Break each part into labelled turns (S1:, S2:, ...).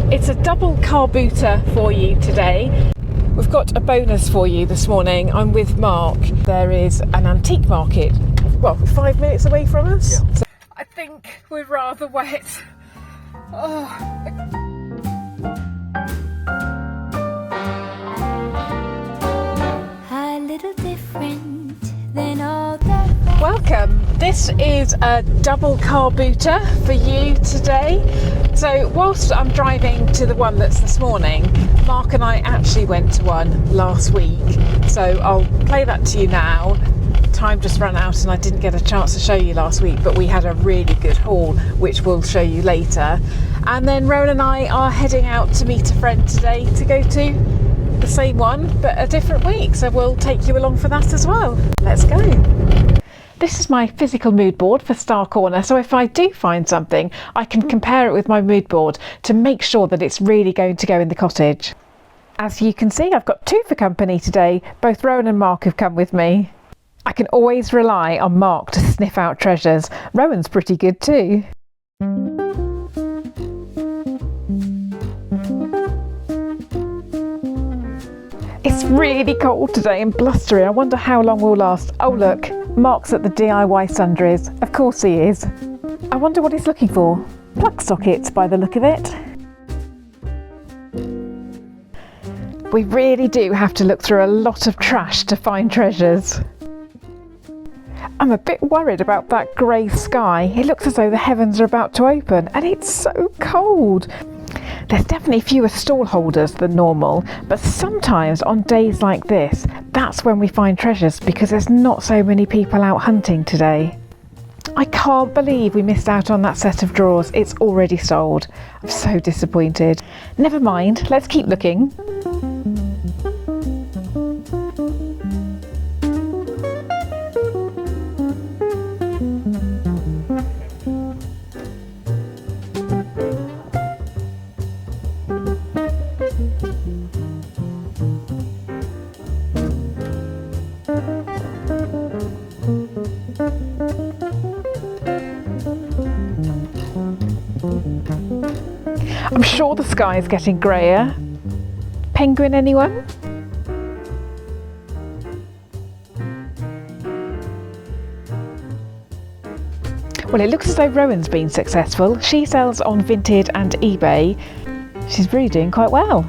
S1: It's a double car booter for you today. We've got a bonus for you this morning. I'm with Mark. There is an antique market, 5 minutes away from us.
S2: Yeah.
S1: So I think we're rather wet.
S3: A little different than all the
S1: Welcome. This is a double car booter for you today. So whilst I'm driving to the one that's this morning, Mark and I actually went to one last week. So I'll play that to you now. Time just ran out and I didn't get a chance to show you last week, but we had a really good haul which we'll show you later. And then Rowan and I are heading out to meet a friend today to go to the same one but a different week, so we'll take you along for that as well. Let's go. This is my physical mood board for Star Corner, so if I do find something I can compare it with my mood board to make sure that it's really going to go in the cottage. As you can see, I've got two for company today. Both Rowan and Mark have come with me. I can always rely on Mark to sniff out treasures. Rowan's pretty good too. It's really cold today and blustery. I wonder how long we'll last. Oh look, Mark's at the DIY sundries. Of course he is. I wonder what he's looking for. Plug sockets by the look of it. We really do have to look through a lot of trash to find treasures. I'm a bit worried about that grey sky. It looks as though the heavens are about to open and it's so cold. There's definitely fewer stall holders than normal, but sometimes on days like this, that's when we find treasures because there's not so many people out hunting today. I can't believe we missed out on that set of drawers. It's already sold. I'm so disappointed. Never mind, let's keep looking. I'm sure the sky is getting greyer. Penguin, anyone? Well, it looks as though Rowan's been successful. She sells on Vinted and eBay. She's really doing quite well.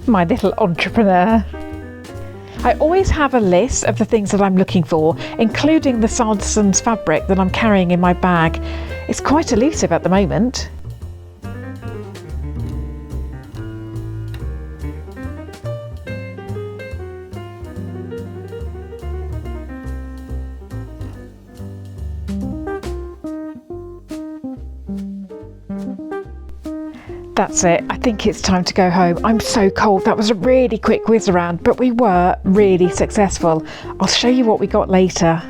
S1: My little entrepreneur. I always have a list of the things that I'm looking for, including the Sugden's fabric that I'm carrying in my bag. It's quite elusive at the moment. That's it. I think it's time to go home. I'm so cold. That was a really quick whiz around, but we were really successful. I'll show you what we got later.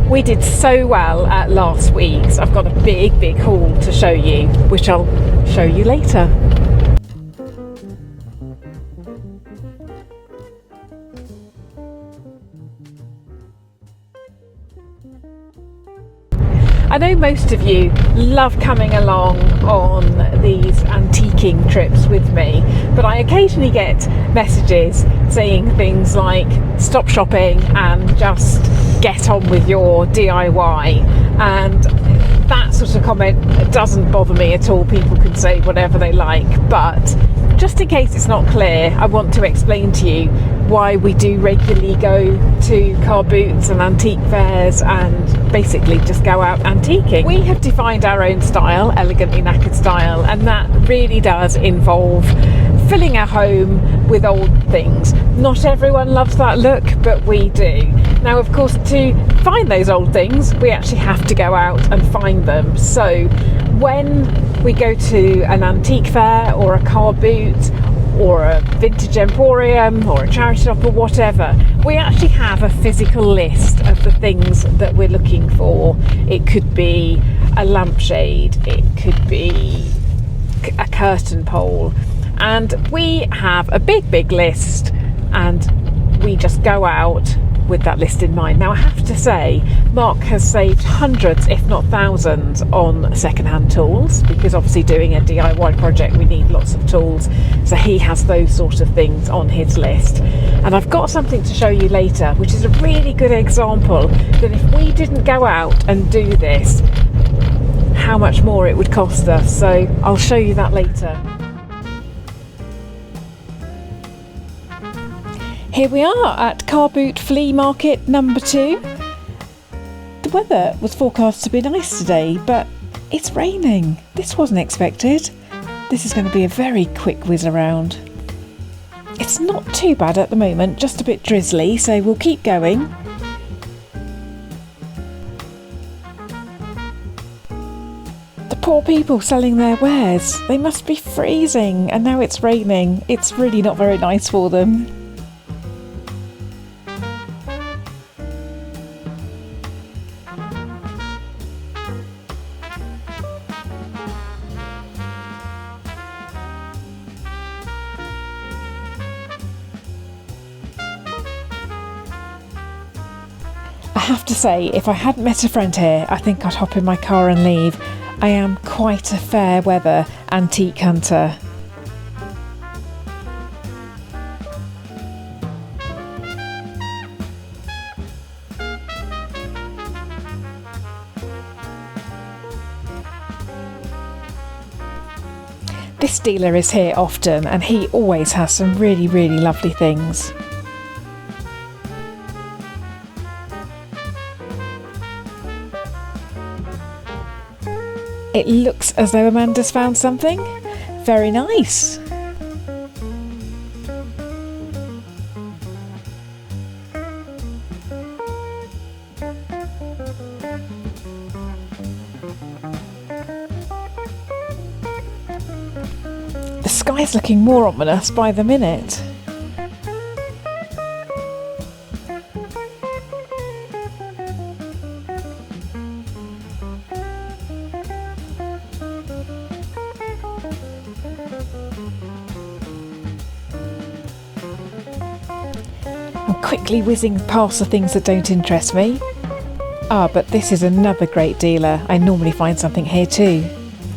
S1: We did so well at last week's. I've got a big haul to show you, which I'll show you later. I know most of you love coming along on these antiquing trips with me, but I occasionally get messages saying things like stop shopping and just get on with your DIY, and that sort of comment doesn't bother me at all. People can say whatever they like, but just in case it's not clear, I want to explain to you why we do regularly go to car boots and antique fairs and basically just go out antiquing. We have defined our own style, elegantly knackered style, and that really does involve filling our home with old things. Not everyone loves that look, but we do. Now, of course, to find those old things, we actually have to go out and find them. So when we go to an antique fair or a car boot or a vintage emporium or a charity shop or whatever, we actually have a physical list of the things that we're looking for. It could be a lampshade, it could be a curtain pole, and we have a big list, and we just go out with that list in mind. Now I have to say, Mark has saved hundreds if not thousands on second-hand tools, because obviously doing a DIY project we need lots of tools, so he has those sort of things on his list. And I've got something to show you later which is a really good example that if we didn't go out and do this, how much more it would cost us. So I'll show you that later. Here we are at Car Boot Flea Market number 2. The weather was forecast to be nice today, but it's raining. This wasn't expected. This is going to be a very quick whiz around. It's not too bad at the moment, just a bit drizzly, so we'll keep going. The poor people selling their wares. They must be freezing, and now it's raining. It's really not very nice for them. I have to say, if I hadn't met a friend here, I think I'd hop in my car and leave. I am quite a fair weather antique hunter. This dealer is here often and he always has some really lovely things. It looks as though Amanda's found something. Very nice. The sky's looking more ominous by the minute. Quickly whizzing past the things that don't interest me. But this is another great dealer. I normally find something here too.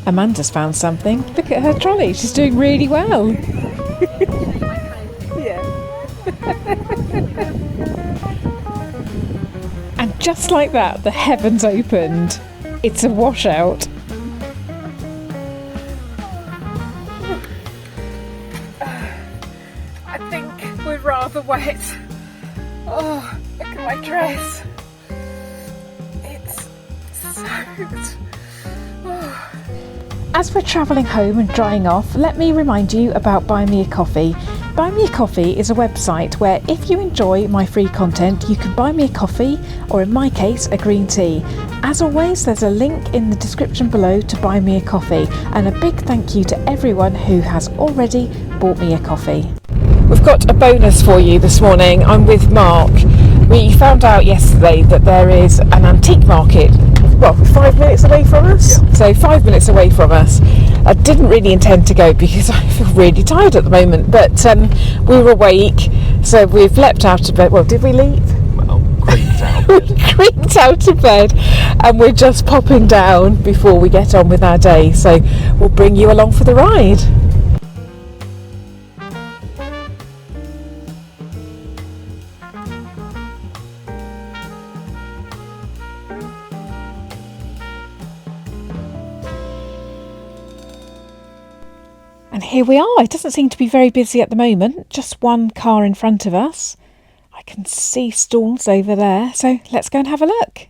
S1: Amanda's found something. Look at her trolley, she's doing really well. Yeah. And just like that, the heavens opened. It's a washout. I think we're rather wet. Oh, look at my dress. It's soaked. Oh. As we're travelling home and drying off, let me remind you about Buy Me a Coffee. Buy Me a Coffee is a website where if you enjoy my free content, you can buy me a coffee, or in my case, a green tea. As always, there's a link in the description below to buy me a coffee, and a big thank you to everyone who has already bought me a coffee. We've got a bonus for you this morning. I'm with Mark. We found out yesterday that there is an antique market, well, 5 minutes away from us. Yeah. So 5 minutes away from us. I didn't really intend to go because I feel really tired at the moment, but we were awake, so we've leapt out of bed. Well, did we leap?
S2: Well, creaked out.
S1: Creaked out of bed, and we're just popping down before we get on with our day. So we'll bring you along for the ride. And here we are. It doesn't seem to be very busy at the moment. Just one car in front of us. I can see stalls over there. So let's go and have a look.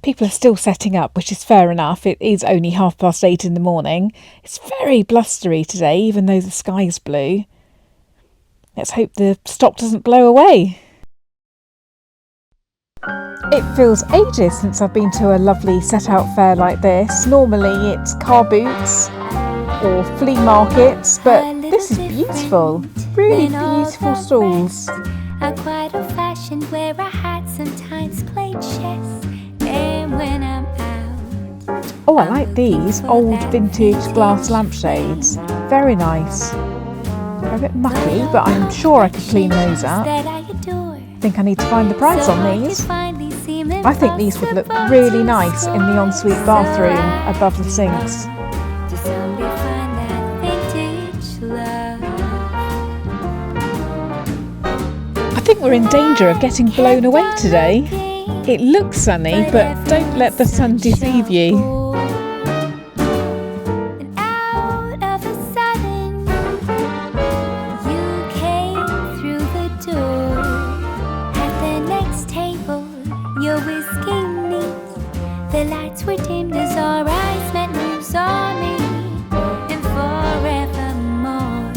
S1: People are still setting up, which is fair enough. It is only 8:30 in the morning. It's very blustery today, even though the sky's blue. Let's hope the stock doesn't blow away. It feels ages since I've been to a lovely set-out fair like this. Normally it's car boots or flea markets, but this is beautiful. Really beautiful stalls.
S3: I'm quite old-fashioned where I had sometimes played chess, and when I'm out.
S1: Oh, I like these old vintage glass lampshades. Very nice. They're a bit mucky, but I'm sure I could clean those up. I think I need to find the price on these. I think these would look really nice in the ensuite bathroom above the sinks. I think we're in danger of getting blown away today. It looks sunny, but don't let the sun deceive you.
S3: The lights were dimmed as our eyes met, and you saw me, and forevermore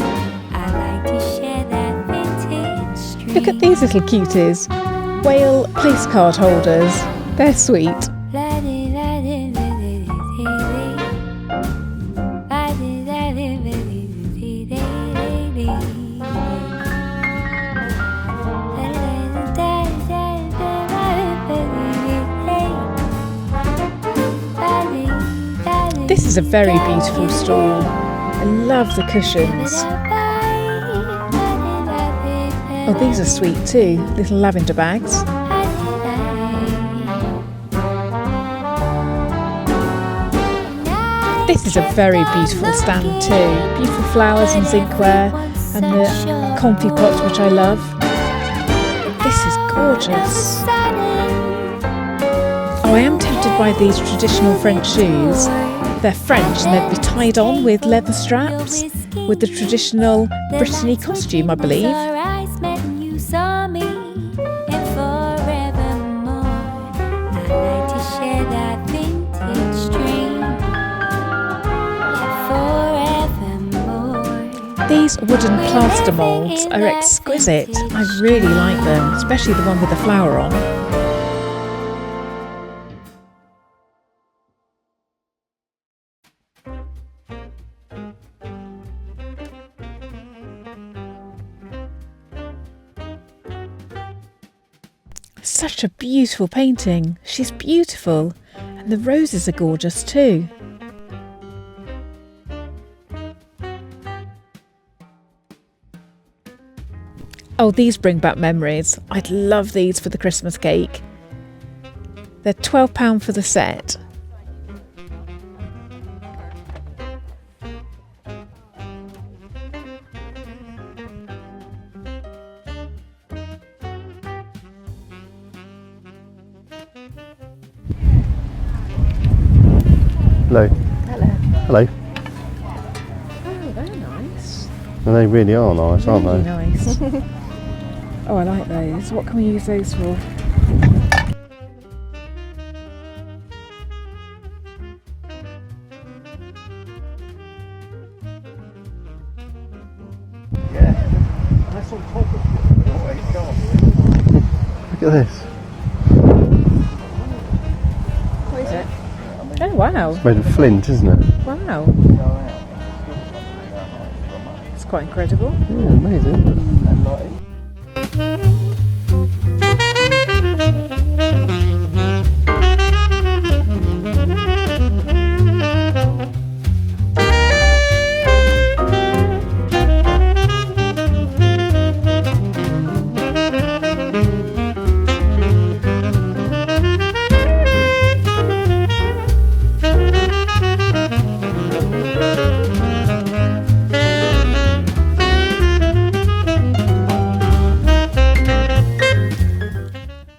S3: I like to share that vintage stream.
S1: Look at these little cuties. Whale place card holders. They're sweet. This is a very beautiful stall. I love the cushions. Oh, these are sweet too, little lavender bags. This is a very beautiful stand too. Beautiful flowers and zinkware, and the comfy pots, which I love. This is gorgeous. Oh, I am tempted by these traditional French shoes. They're French and they'd be tied on with leather straps with the traditional Brittany costume, I believe. These wooden plaster moulds are exquisite. I really like them, especially the one with the flower on. Such a beautiful painting. She's beautiful. And the roses are gorgeous too. Oh, these bring back memories. I'd love these for the Christmas cake. They're £12 for the set.
S2: Hello.
S1: Hello.
S2: Hello.
S1: Oh, they're nice.
S2: Well, they really are nice, aren't
S1: Really
S2: they?
S1: nice. Oh, I like those. What can we use those for?
S2: That's on top of it. Look at this.
S1: What is it? Oh, wow.
S2: It's made of flint, isn't it?
S1: Wow. It's quite incredible.
S2: Yeah, amazing.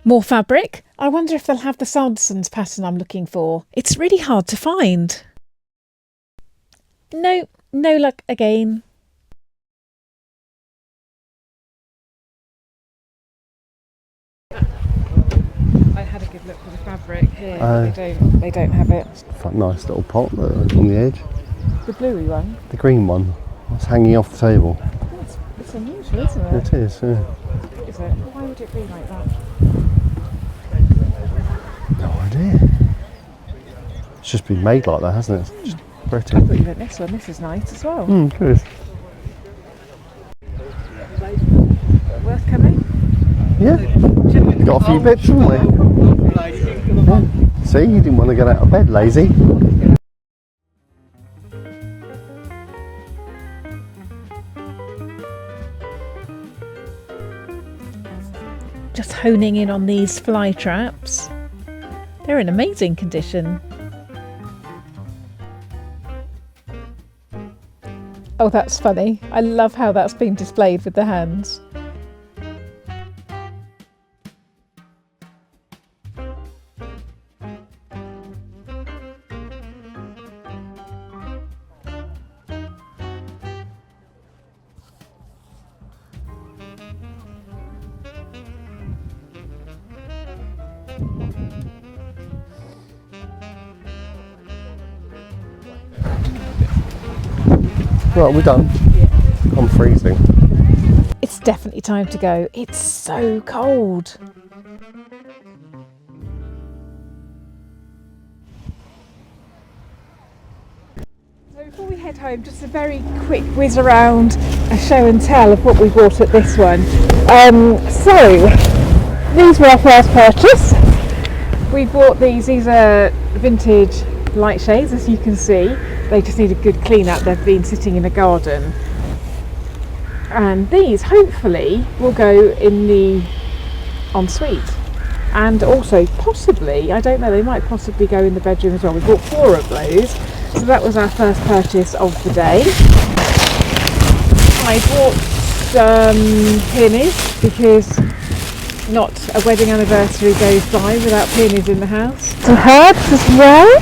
S2: More fabric. I wonder if they'll have the Sanderson's pattern I'm looking for. It's really hard to find. No, no luck again. I had a good look for the fabric here. They don't have it. Nice little pot on the edge.
S1: The bluey one.
S2: The green one. It's hanging off the table.
S1: It's unusual, isn't it?
S2: It is, yeah.
S1: Is it? Why would it be like that?
S4: dear. It's just been made like that, hasn't it? It's just pretty.
S1: I thought you meant this one. This is nice as well.
S4: Good.
S1: Worth coming?
S4: Yeah. Got a few bits, haven't we? Yeah. See, you didn't want to get out of bed, lazy.
S2: Just honing in on these fly traps. They're in amazing condition. Oh, that's funny. I love how that's been displayed with the hands.
S4: Right, we're done. I'm freezing.
S2: It's definitely time to go. It's so cold.
S1: So before we head home, just a very quick whiz around a show and tell of what we bought at this one. So these were our first purchase. We bought these are vintage light shades, as you can see. They just need a good clean up. They've been sitting in a garden. And these hopefully will go in the ensuite. And also possibly, I don't know, they might possibly go in the bedroom as well. We bought 4 of those. So that was our first purchase of the day. I bought some peonies because not a wedding anniversary goes by without peonies in the house. Some herbs as well.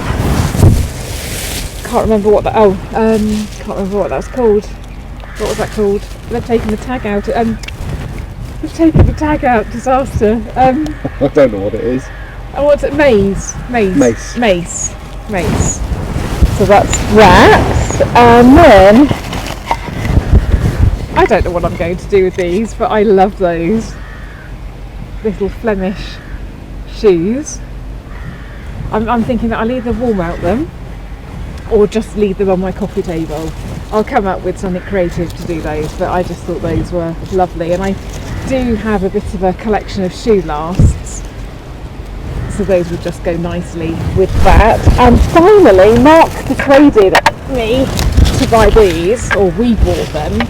S1: Can't remember what that. Can't remember what that was called. What was that called? They've taken the tag out. They've taken the tag out. Disaster.
S4: I don't know what it is.
S1: Oh, what's it? Mace.
S4: Mace.
S1: So that's that. And then I don't know what I'm going to do with these, but I love those little Flemish shoes. I'm thinking that I'll either wall mount them or just leave them on my coffee table. I'll come up with something creative to do those, but I just thought those were lovely. And I do have a bit of a collection of shoe lasts, so those would just go nicely with that. And finally, Mark persuaded me to buy these, or we bought them.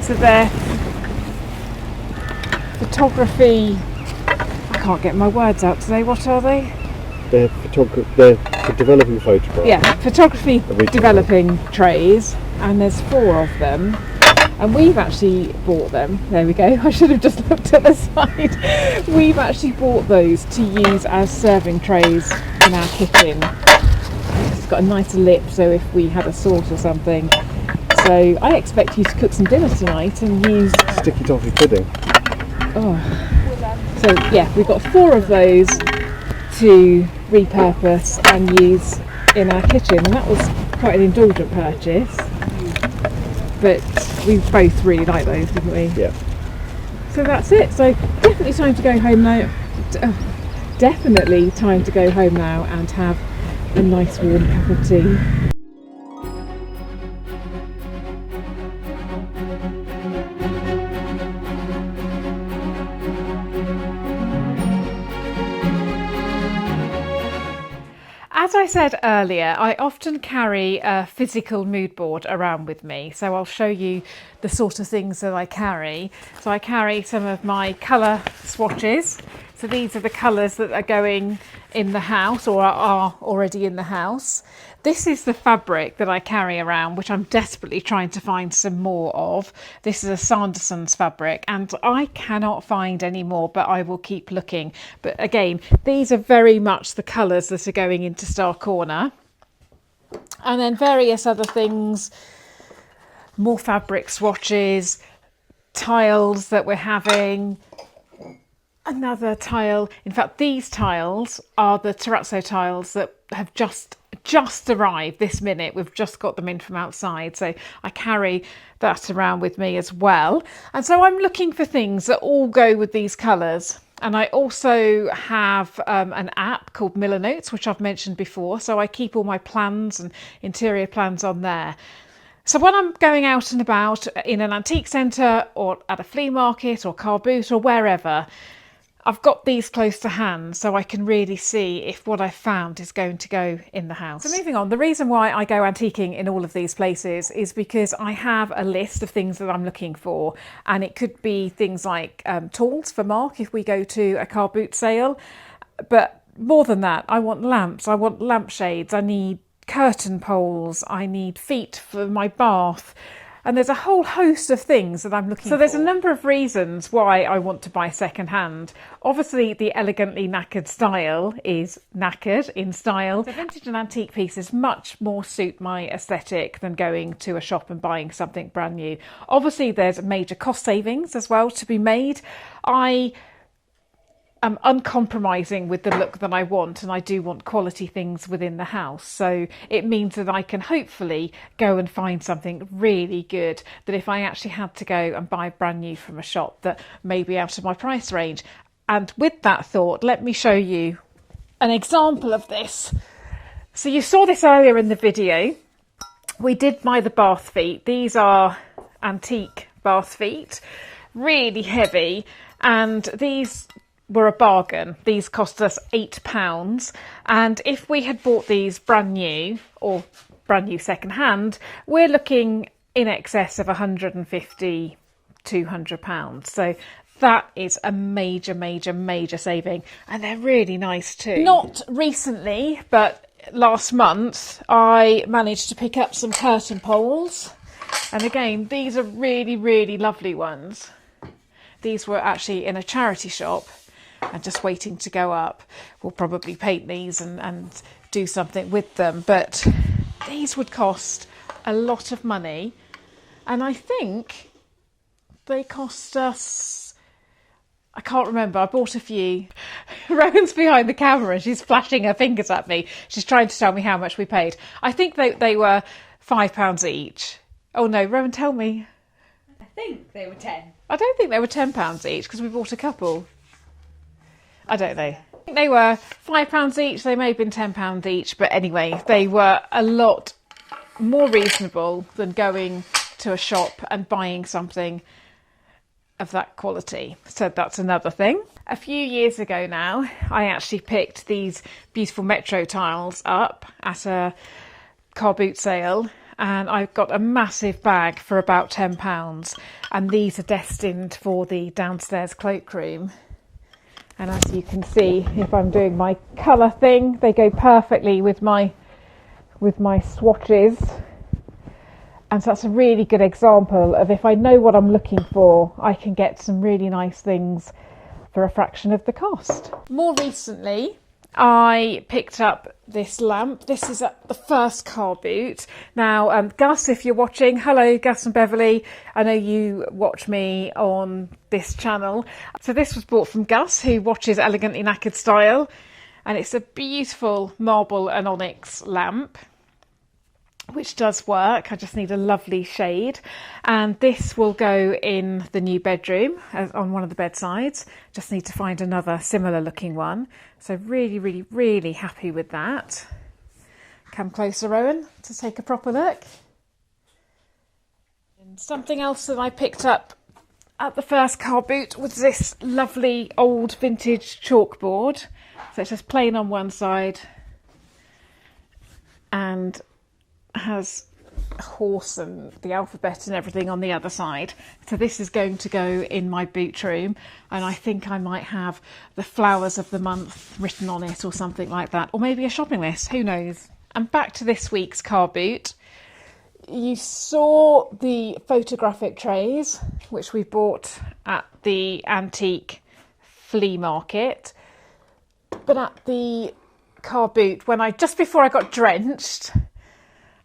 S1: So they're photography, I can't get my words out today, what are they?
S4: They're for developing photographs.
S1: Yeah, photography developing trays, and there's 4 of them, and we've actually bought them. There we go. I should have just looked at the side. We've actually bought those to use as serving trays in our kitchen. It's got a nice lip, so if we had a sauce or something. So I expect you to cook some dinner tonight and use
S4: Sticky toffee pudding.
S1: Oh. So yeah, we've got 4 of those to repurpose and use in our kitchen, and that was quite an indulgent purchase, but we both really like those, didn't we?
S4: Yeah.
S1: So that's it. So definitely time to go home now. Definitely time to go home now and have a nice warm cup of tea. As I said earlier, I often carry a physical mood board around with me, so I'll show you the sort of things that I carry. So I carry some of my colour swatches. So these are the colours that are going in the house or are already in the house. This is the fabric that I carry around, which I'm desperately trying to find some more of. This is a Sanderson's fabric, and I cannot find any more, but I will keep looking. But again, these are very much the colours that are going into Star Corner. And then various other things, more fabric swatches, tiles that we're having, another tile. In fact, these tiles are the terrazzo tiles that have just arrived this minute. We've just got them in from outside, so I carry that around with me as well. And so I'm looking for things that all go with these colours. And I also have an app called Miller Notes, which I've mentioned before. So I keep all my plans and interior plans on there. So when I'm going out and about in an antique centre or at a flea market or car boot or wherever, I've got these close to hand so I can really see if what I've found is going to go in the house. So moving on, the reason why I go antiquing in all of these places is because I have a list of things that I'm looking for, and it could be things like tools for Mark if we go to a car boot sale, but more than that, I want lamps, I want lampshades, I need curtain poles, I need feet for my bath. And there's a whole host of things that I'm looking for. So there's a number of reasons why I want to buy second hand. Obviously, the elegantly knackered style is knackered in style. The vintage and antique pieces much more suit my aesthetic than going to a shop and buying something brand new. Obviously, there's major cost savings as well to be made. I am uncompromising with the look that I want, and I do want quality things within the house. So it means that I can hopefully go and find something really good that if I actually had to go and buy brand new from a shop that may be out of my price range. And with that thought, let me show you an example of this. So you saw this earlier in the video. We did buy the bath feet. These are antique bath feet, really heavy, and these were a bargain. These cost us £8, and if we had bought these brand new or brand new second hand, we're looking in excess of £150, £200. So that is a major saving, and they're really nice too. Not recently, but last month I managed to pick up some curtain poles, and again, these are really lovely ones. These were actually in a charity shop and just waiting to go up. We'll probably paint these and do something with them, but these would cost a lot of money, and I think they cost us, I can't remember, I bought a few. Rowan's behind the camera and she's flashing her fingers at me. She's trying to tell me how much we paid. I think they were £5 each. Oh no, Rowan, tell me.
S5: I think they were 10.
S1: I don't think they were £10 each because we bought a couple. I don't know. I think they were £5 each. They may have been £10 each, but anyway, they were a lot more reasonable than going to a shop and buying something of that quality. So that's another thing. A few years ago now, I actually picked these beautiful Metro tiles up at a car boot sale, and I got a massive bag for about £10, and these are destined for the downstairs cloakroom. And as you can see, if I'm doing my colour thing, they go perfectly with my swatches. And so that's a really good example of, if I know what I'm looking for, I can get some really nice things for a fraction of the cost. More recently, I picked up this lamp. This is at the first car boot. Now, Gus, if you're watching, hello, Gus and Beverly. I know you watch me on this channel. So this was bought from Gus, who watches Elegantly Knackered Style. And it's a beautiful marble and onyx lamp, which does work. I just need a lovely shade, and this will go in the new bedroom on one of the bedsides. Just need to find another similar looking one. So really happy with that. Come closer, Rowan, to take a proper look. And something else that I picked up at the first car boot was this lovely old vintage chalkboard. So it's just plain on one side and has a horse and the alphabet and everything on the other side. So this is going to go in my boot room, and I think I might have the flowers of the month written on it or something like that, or maybe a shopping list, who knows. And back to this week's car boot. You saw the photographic trays, which we bought at the antique flea market, but at the car boot, just before I got drenched,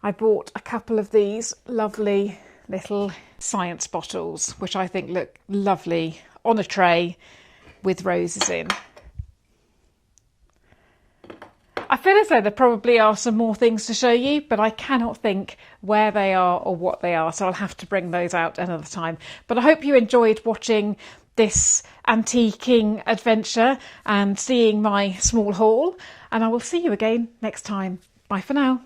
S1: I bought a couple of these lovely little science bottles, which I think look lovely on a tray with roses in. I feel as though there probably are some more things to show you, but I cannot think where they are or what they are, so I'll have to bring those out another time. But I hope you enjoyed watching this antiquing adventure and seeing my small haul, and I will see you again next time. Bye for now.